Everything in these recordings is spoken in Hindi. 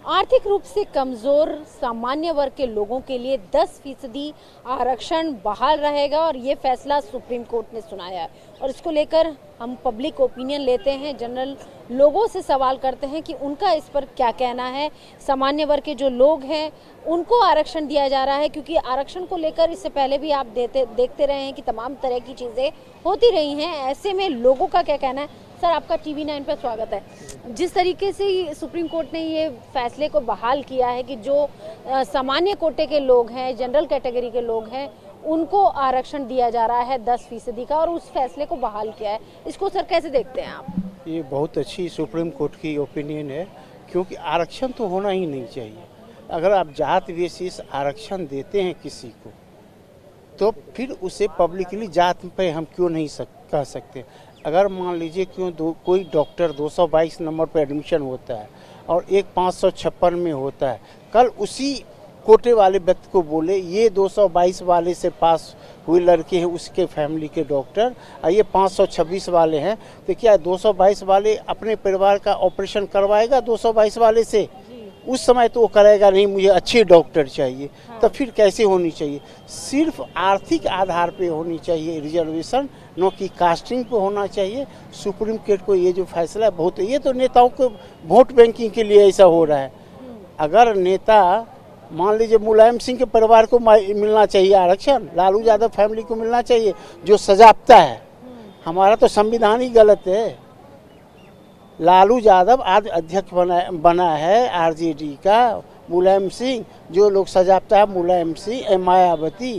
आर्थिक रूप से कमजोर सामान्य वर्ग के लोगों के लिए 10% आरक्षण बहाल रहेगा और ये फैसला सुप्रीम कोर्ट ने सुनाया है। और इसको लेकर हम पब्लिक ओपिनियन लेते हैं, जनरल लोगों से सवाल करते हैं कि उनका इस पर क्या कहना है। सामान्य वर्ग के जो लोग हैं उनको आरक्षण दिया जा रहा है, क्योंकि आरक्षण को लेकर इससे पहले भी आप देखते रहे हैं कि तमाम तरह की चीज़ें होती रही हैं। ऐसे में लोगों का क्या कहना है। सर, आपका TV9 पर स्वागत है। जिस तरीके से सुप्रीम कोर्ट ने ये फैसले को बहाल किया है कि जो सामान्य कोटे के लोग हैं, जनरल कैटेगरी के लोग हैं, उनको आरक्षण दिया जा रहा है 10% का, और उस फैसले को बहाल किया है, इसको सर कैसे देखते हैं आप? ये बहुत अच्छी सुप्रीम कोर्ट की ओपिनियन है, क्योंकि आरक्षण तो होना ही नहीं चाहिए। अगर आप जात बेसिस आरक्षण देते हैं किसी को, तो फिर उसे पब्लिकली जात पे हम क्यों नहीं कह सकते। अगर मान लीजिए कोई डॉक्टर 222 नंबर पर एडमिशन होता है और एक 556 में होता है, कल उसी कोटे वाले व्यक्ति को बोले ये 222 वाले से पास हुए लड़के हैं उसके फैमिली के डॉक्टर, और ये 526 वाले हैं, तो क्या 222 वाले अपने परिवार का ऑपरेशन करवाएगा 222 वाले से? उस समय तो वो करेगा नहीं, मुझे अच्छे डॉक्टर चाहिए। हाँ। तो फिर कैसे होनी चाहिए? सिर्फ आर्थिक आधार पे होनी चाहिए रिजर्वेशन, न कि कास्टिंग पे होना चाहिए। सुप्रीम कोर्ट को ये जो फैसला है बहुत, ये तो नेताओं को वोट बैंकिंग के लिए ऐसा हो रहा है। अगर नेता मान लीजिए मुलायम सिंह के परिवार को मिलना चाहिए आरक्षण, लालू यादव फैमिली को मिलना चाहिए जो सजाप्ता है। हमारा तो संविधान ही गलत है। लालू यादव आज अध्यक्ष बना है आरजेडी का, मुलायम सिंह जो लोग सजाप्ता है, मुलायम सिंह, मायावती,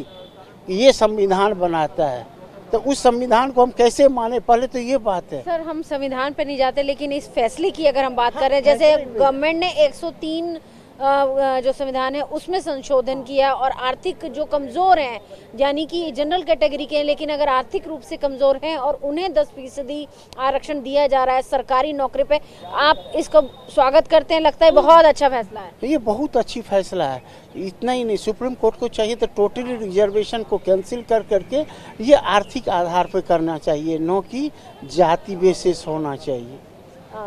ये संविधान बनाता है, तो उस संविधान को हम कैसे माने? पहले तो ये बात है। सर, हम संविधान पे नहीं जाते, लेकिन इस फैसले की अगर हम बात करें, जैसे गवर्नमेंट ने 103 जो संविधान है उसमें संशोधन किया, और आर्थिक जो कमजोर हैं, यानी कि जनरल कैटेगरी के हैं, लेकिन अगर आर्थिक रूप से कमजोर हैं और उन्हें 10% आरक्षण दिया जा रहा है सरकारी नौकरी पे, आप इसका स्वागत करते हैं? लगता है बहुत अच्छा फैसला है। ये बहुत अच्छी फैसला है। इतना ही नहीं, सुप्रीम कोर्ट को चाहिए तो टोटली रिजर्वेशन को कैंसिल करके ये आर्थिक आधार पर करना चाहिए, न कि जाति बेसिस होना चाहिए।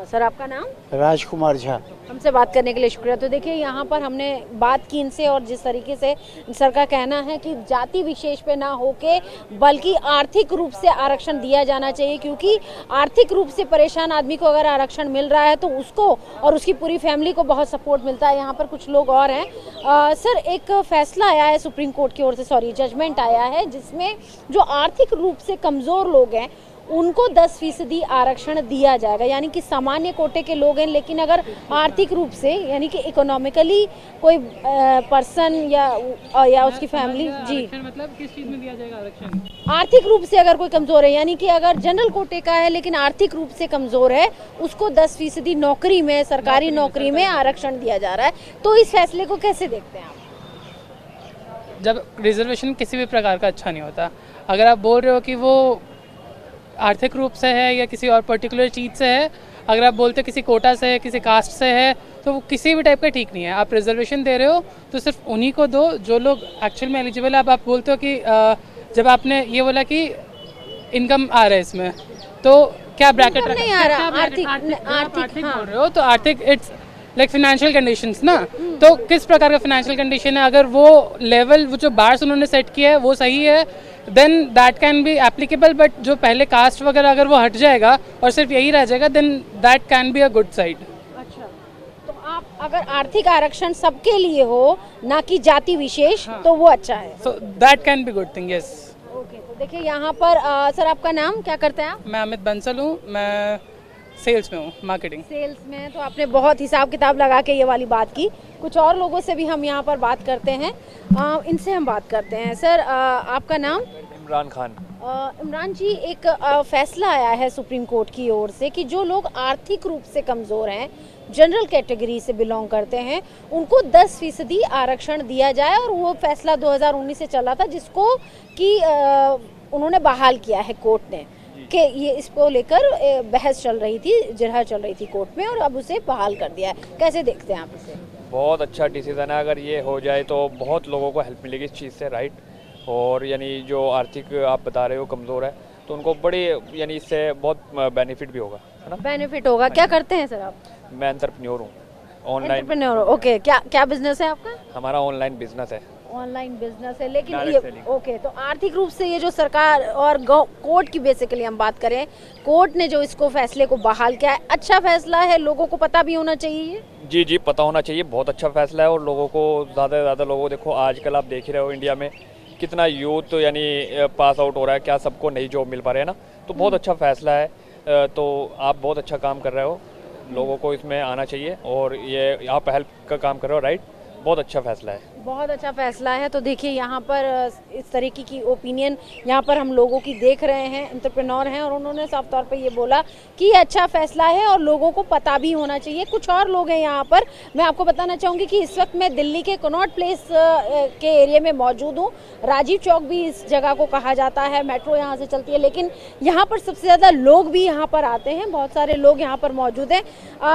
सर, आपका नाम? राजकुमार झा। हमसे बात करने के लिए शुक्रिया। तो देखिए, यहाँ पर हमने बात की इनसे, और जिस तरीके से सर का कहना है कि जाति विशेष पे ना होके बल्कि आर्थिक रूप से आरक्षण दिया जाना चाहिए, क्योंकि आर्थिक रूप से परेशान आदमी को अगर आरक्षण मिल रहा है तो उसको और उसकी पूरी फैमिली को बहुत सपोर्ट मिलता है। यहाँ पर कुछ लोग और हैं। सर, एक फैसला आया है सुप्रीम कोर्ट की ओर से, जजमेंट आया है, जिसमें जो आर्थिक रूप से कमजोर लोग हैं उनको 10% आरक्षण दिया जाएगा। यानी कि सामान्य कोटे के लोग हैं, लेकिन अगर आर्थिक रूप से, यानी कि इकोनॉमिकली कोई पर्सन या उसकी फैमिली, जी मतलब किस चीज में दिया जाएगा आरक्षण? आर्थिक रूप से अगर कोई कमजोर है, यानी कि अगर जनरल कोटे का है लेकिन आर्थिक रूप से कमजोर है, उसको 10% नौकरी में, सरकारी नौकरी में आरक्षण दिया जा रहा है। तो इस फैसले को कैसे देखते हैं आप? जब रिजर्वेशन किसी भी प्रकार का अच्छा नहीं होता, अगर आप बोल रहे हो कि वो आर्थिक रूप से है या किसी और पर्टिकुलर चीज़ से है, अगर आप बोलते किसी कोटा से है, किसी कास्ट से है, तो वो किसी भी टाइप का ठीक नहीं है। आप रिजर्वेशन दे रहे हो तो सिर्फ उन्हीं को दो जो लोग एक्चुअल में एलिजिबल है। अब आप बोलते हो कि जब आपने ये बोला कि इनकम आ रहा है इसमें, तो क्या ब्रैकेट नहीं आ रहा? आर्थिक बोल रहे हो तो आर्थिक इट्स लाइक फाइनेंशियल कंडीशंस ना, तो किस प्रकार का फाइनेंशियल कंडीशन है? अगर वो लेवल वो जो बार्स उन्होंने सेट किया है वो सही है, then that can be applicable. But जो पहले कास्ट वगैरह अगर वो हट जाएगा और सिर्फ यही रह जाएगा, then that can be a good side. अच्छा, तो आप अगर आर्थिक आरक्षण सबके लिए हो, ना कि जाति विशेष, हाँ, तो वो अच्छा है। So that can be good thing, yes. Okay, तो देखिए यहाँ पर सर, आपका नाम क्या करते हैं आप? मैं अमित बंसल हूँ, मैं सेल्स में हूँ, मार्केटिंग सेल्स में। तो आपने बहुत हिसाब किताब लगा के ये वाली बात की। कुछ और लोगों से भी हम यहाँ पर बात करते हैं, इनसे हम बात करते हैं। सर, आपका नाम? इमरान खान। इमरान जी, एक फैसला आया है सुप्रीम कोर्ट की ओर से कि जो लोग आर्थिक रूप से कमज़ोर हैं, जनरल कैटेगरी से बिलोंग करते हैं, उनको 10% आरक्षण दिया जाए। और वो फैसला 2019 से चला था, जिसको कि उन्होंने बहाल किया है कोर्ट ने, कि ये इसको लेकर बहस चल रही थी, जिरह चल रही थी कोर्ट में, और अब उसे बहाल कर दिया है। कैसे देखते हैं आप इसे? बहुत अच्छा डिसीजन है। अगर ये हो जाए तो बहुत लोगों को हेल्प मिलेगी इस चीज़ से, राइट। और यानी जो आर्थिक आप बता रहे हो कमज़ोर है, तो उनको बड़ी यानी इससे बहुत बेनिफिट भी होगा, है ना? बेनिफिट होगा। क्या करते हैं सर आप? मैं एंटरप्रेन्योर हूँ। ऑनलाइन। Entrepreneur, okay. क्या क्या बिजनेस है आपका? हमारा ऑनलाइन बिजनेस है। ऑनलाइन बिजनेस है, लेकिन Direct ये selling। ओके, तो आर्थिक रूप से ये जो सरकार और कोर्ट की बेसिकली हम बात करें, कोर्ट ने जो इसको फैसले को बहाल किया है, अच्छा फैसला है, लोगों को पता भी होना चाहिए। जी जी, पता होना चाहिए, बहुत अच्छा फैसला है। और लोगों को ज़्यादा से ज़्यादा लोगों को, देखो आजकल आप देख ही रहे हो इंडिया में कितना यूथ यानी पास आउट हो रहा है, क्या सबको नई जॉब मिल पा रहे हैं ना, तो बहुत अच्छा फैसला है। तो आप बहुत अच्छा काम कर रहे हो, लोगों को इसमें आना चाहिए और ये आप हेल्प का काम कर रहे हो, राइट। बहुत अच्छा फैसला है, बहुत अच्छा फैसला है। तो देखिए यहाँ पर इस तरीके की ओपिनियन यहाँ पर हम लोगों की देख रहे हैं, एंटरप्रेन्योर हैं, और उन्होंने साफ तौर पे ये बोला कि ये अच्छा फैसला है और लोगों को पता भी होना चाहिए। कुछ और लोग हैं यहाँ पर, मैं आपको बताना चाहूँगी कि इस वक्त मैं दिल्ली के कनॉट प्लेस के एरिया में मौजूद हूँ। राजीव चौक भी इस जगह को कहा जाता है, मेट्रो यहाँ से चलती है, लेकिन यहाँ पर सबसे ज़्यादा लोग भी यहाँ पर आते हैं, बहुत सारे लोग यहाँ पर मौजूद हैं।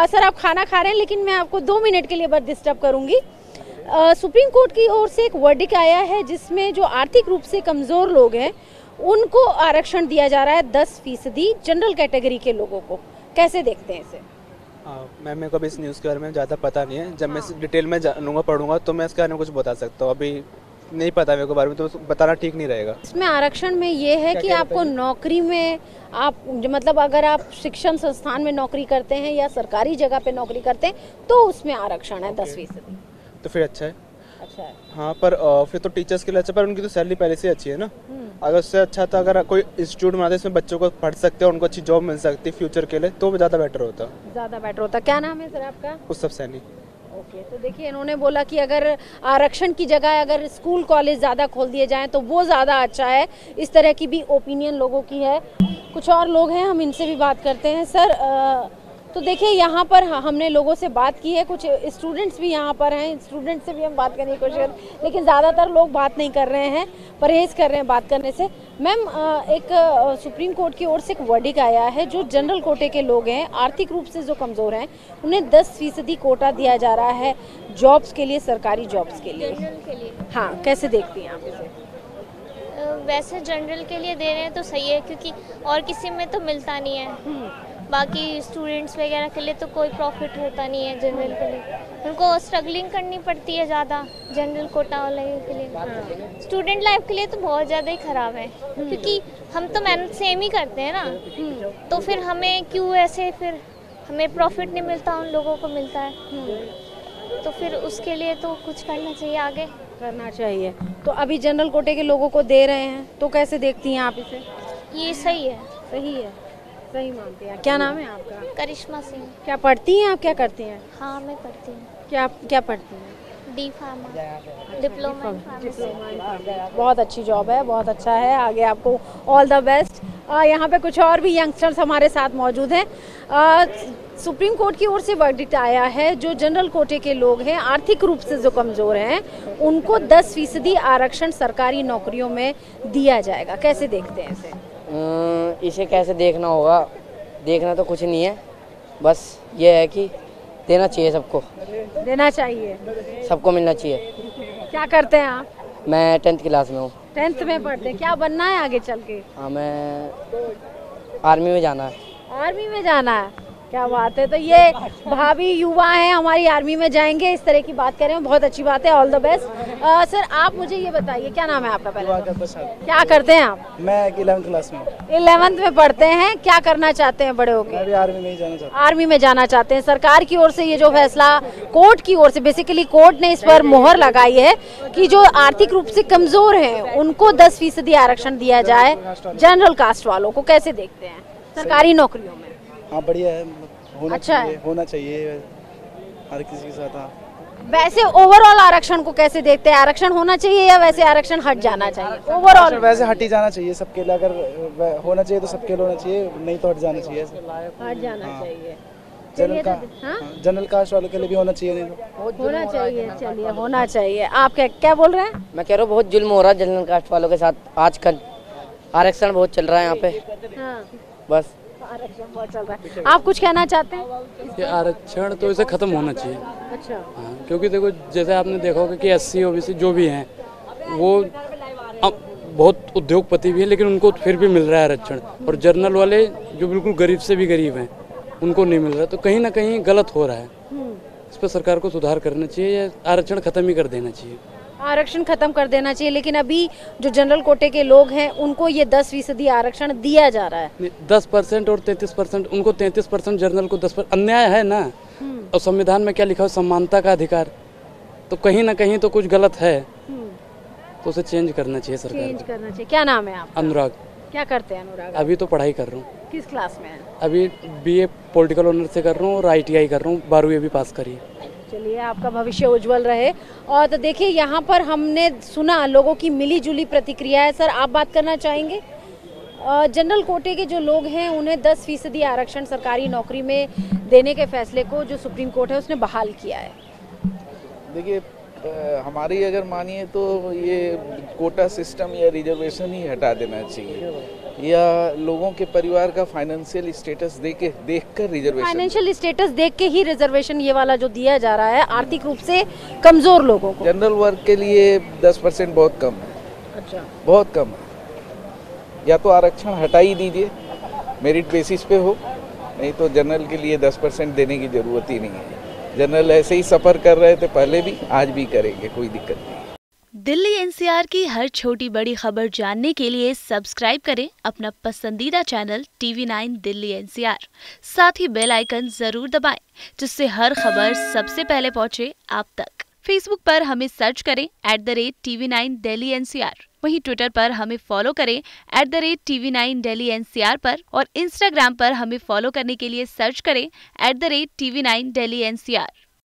सर, आप खाना खा रहे हैं, लेकिन मैं आपको 2 मिनट के लिए बस डिस्टर्ब करूँगी। सुप्रीम कोर्ट की ओर से एक वर्डिक आया है जिसमें जो आर्थिक रूप से कमज़ोर लोग हैं उनको आरक्षण दिया जा रहा है 10% जनरल कैटेगरी के लोगों को। कैसे देखते हैं इसे? मैम, मेरे को अभी इस न्यूज़ के बारे में ज़्यादा पता नहीं है। जब मैं डिटेल में जानूंगा, पढ़ूंगा, तो मैं इसके बारे में कुछ बता सकता हूँ। अभी नहीं पता मेरे को बारे में, तो बताना ठीक नहीं रहेगा। इसमें आरक्षण में ये है कि आपको नौकरी में आप मतलब अगर आप शिक्षण संस्थान में नौकरी करते हैं या सरकारी जगह पे नौकरी करते हैं तो उसमें आरक्षण है 10%। तो फिर अच्छा है। अच्छा है। हाँ, पर फिर तो टीचर्स के लिए अच्छा, पर उनकी तो सैलरी पहले से अच्छी है ना। अगर उससे अच्छा था, अगर कोई इंस्टीट्यूट बनाते इसमें बच्चों को पढ़ सकते हैं, उनको अच्छी जॉब मिल सकती है फ्यूचर के लिए, तो ज़्यादा बेटर होता। ज़्यादा बेटर होता। क्या नाम है सर आपका? उत्सव सैनी। ओके, तो देखिए इन्होंने बोला कि अगर आरक्षण की जगह अगर स्कूल कॉलेज ज़्यादा खोल दिए जाएं तो वो ज़्यादा अच्छा है। इस तरह की भी ओपिनियन लोगों की है। कुछ और लोग हैं, हम इनसे भी बात करते हैं। सर, तो देखिए यहाँ पर हमने लोगों से बात की है, कुछ स्टूडेंट्स भी यहाँ पर हैं, स्टूडेंट से भी हम बात करने की कोशिश कर, लेकिन ज़्यादातर लोग बात नहीं कर रहे हैं, परहेज़ कर रहे हैं बात करने से। मैम, एक सुप्रीम कोर्ट की ओर से एक वर्डिक आया है, जो जनरल कोटे के लोग हैं, आर्थिक रूप से जो कमज़ोर हैं, उन्हें 10% कोटा दिया जा रहा है जॉब्स के लिए, सरकारी जॉब्स के लिए। जनरल के लिए? हाँ, कैसे देखती हैं आप इसे? वैसे जनरल के लिए दे रहे हैं तो सही है, क्योंकि और किसी में तो मिलता नहीं है। बाकी स्टूडेंट्स वगैरह के लिए तो कोई प्रॉफिट होता नहीं है जनरल के लिए, उनको स्ट्रगलिंग करनी पड़ती है ज़्यादा जनरल कोटा वाले के लिए। स्टूडेंट लाइफ के लिए तो बहुत ज़्यादा ही ख़राब है, क्योंकि हम तो मेहनत सेम ही करते हैं ना, तो फिर हमें क्यों ऐसे, फिर हमें प्रॉफिट नहीं मिलता, उन लोगों को मिलता है, तो फिर उसके लिए तो कुछ करना चाहिए, आगे करना चाहिए। तो अभी जनरल कोटे के लोगों को दे रहे हैं, तो कैसे देखती हैं आप इसे? ये सही है। सही है, सही मानते हैं। क्या नाम है आपका? करिश्मा सिंह। क्या पढ़ती हैं आप, क्या करती हैं? हाँ, मैं पढ़ती हूँ। क्या क्या पढ़ती हैं? D pharma, diploma in pharmacy. बहुत अच्छी जॉब है, बहुत अच्छा है, आगे आपको ऑल द बेस्ट। यहाँ पे कुछ और भी यंगस्टर्स हमारे साथ मौजूद हैं। सुप्रीम कोर्ट की ओर से वर्डिक्ट आया है, जो जनरल कोटे के लोग हैं, आर्थिक रूप से जो कमज़ोर हैं, उनको 10% आरक्षण सरकारी नौकरियों में दिया जाएगा। कैसे देखते हैं इसे? इसे कैसे देखना होगा, देखना तो कुछ नहीं है, बस ये है कि देना चाहिए सबको, देना चाहिए, सबको मिलना चाहिए। क्या करते हैं आप? मैं 10th क्लास में हूँ। 10th में पढ़ते हैं। क्या बनना है आगे चल के? हाँ, मैं आर्मी में जाना है। आर्मी में जाना है, क्या बात है। तो ये भाभी युवा हैं, हमारी आर्मी में जाएंगे, इस तरह की बात कर रहे हैं, बहुत अच्छी बात है, ऑल द बेस्ट। सर, आप मुझे ये बताइए, क्या नाम है आपका? पहले क्या करते हैं आप? मैं 11th क्लास में। 11th में पढ़ते हैं। क्या करना चाहते हैं बड़े होकर? मैं भी आर्मी में ही जाना चाहता हूँ। आर्मी में जाना चाहते हैं। सरकार की ओर से ये जो फैसला, कोर्ट की ओर से, बेसिकली कोर्ट ने इस पर मोहर लगाई है कि जो आर्थिक रूप से कमजोर हैं उनको 10% आरक्षण दिया जाए जनरल कास्ट वालों को। कैसे देखते हैं सरकारी नौकरियों में? हाँ, बढ़िया है, होना अच्छा चाहिए, है। होना चाहिए हर किसी के साथ। हाँ, वैसे ओवरऑल आरक्षण को कैसे देखते हैं? आरक्षण होना चाहिए या वैसे आरक्षण हट जाना चाहिए? ओवरऑल वैसे हट ही जाना चाहिए सबके लिए, अगर होना चाहिए तो सबके लिए होना चाहिए, नहीं तो हट जाना चाहिए। हट जाना हाँ। चाहिए। जनरल का हाँ? जनरल कास्ट वालों के लिए भी होना चाहिए, नहीं तो होना चाहिए। चलिए, होना चाहिए। आप क्या क्या बोल रहे हैं? मैं कह रहा हूँ बहुत जुल्म हो रहा है जनरल कास्ट वालों के साथ आजकल, आरक्षण बहुत चल रहा है यहाँ पे, हाँ, बस। आरक्षण बहुत चल रहा है। आप कुछ कहना चाहते हैं? ये आरक्षण तो इसे ख़त्म होना चाहिए। अच्छा। हाँ, क्योंकि देखो जैसे आपने देखा होगा कि SC OBC जो भी हैं वो अब बहुत उद्योगपति भी हैं, लेकिन उनको फिर भी मिल रहा है आरक्षण, और जर्नल वाले जो बिल्कुल गरीब से भी गरीब हैं उनको नहीं मिल रहा, तो कहीं ना कहीं गलत हो रहा है। इस पर सरकार को सुधार करना चाहिए या आरक्षण खत्म ही कर देना चाहिए। आरक्षण खत्म कर देना चाहिए, लेकिन अभी जो जनरल कोटे के लोग हैं उनको ये 10% आरक्षण दिया जा रहा है। 10% और 33%, उनको 33%, जनरल को 10%। अन्याय है ना। और संविधान में क्या लिखा है? समानता का अधिकार। तो कहीं ना कहीं तो कुछ गलत है, तो उसे चेंज करना चाहिए सरकार। चेंज करना चाहिए। क्या नाम है आपका? अनुराग। क्या करते हैं अनुराग? अभी तो पढ़ाई कर रहा हूँ। किस क्लास में है? अभी BA पॉलिटिकल ऑनर से कर रहा हूँ और ITI कर रहा हूँ, 12वीं अभी पास करी है। चलिए, आपका भविष्य उज्जवल रहे। और तो देखिए, यहाँ पर हमने सुना लोगों की मिली जुली प्रतिक्रिया है। सर, आप बात करना चाहेंगे? जनरल कोटे के जो लोग हैं उन्हें 10% आरक्षण सरकारी नौकरी में देने के फैसले को जो सुप्रीम कोर्ट है उसने बहाल किया है। देखिए, हमारी अगर मानिए तो ये कोटा सिस्टम या रिजर्वेशन ही हटा देना चाहिए, या लोगों के परिवार का फाइनेंशियल स्टेटस देखकर रिजर्वेशन। फाइनेंशियल स्टेटस देख के ही रिजर्वेशन ये वाला जो दिया जा रहा है आर्थिक रूप से कमजोर लोगों को। जनरल वर्ग के लिए 10% बहुत कम है। अच्छा, बहुत कम है। या तो आरक्षण हटा ही दीजिए, मेरिट बेसिस पे हो, नहीं तो जनरल के लिए 10% देने की जरूरत ही नहीं है। जनरल ऐसे ही सफर कर रहे थे पहले भी, आज भी करेंगे, कोई दिक्कत नहीं। दिल्ली NCR की हर छोटी बड़ी खबर जानने के लिए सब्सक्राइब करें अपना पसंदीदा चैनल TV9 दिल्ली NCR। साथ ही बेल आइकन जरूर दबाएं, जिससे हर खबर सबसे पहले पहुंचे आप तक। फेसबुक पर हमें सर्च करें @TV9 दिल्ली NCR। वहीं ट्विटर पर हमें फॉलो करें @TV9 दिल्ली NCR पर, और इंस्टाग्राम पर हमें फॉलो करने के लिए सर्च करें @TV9 दिल्ली NCR।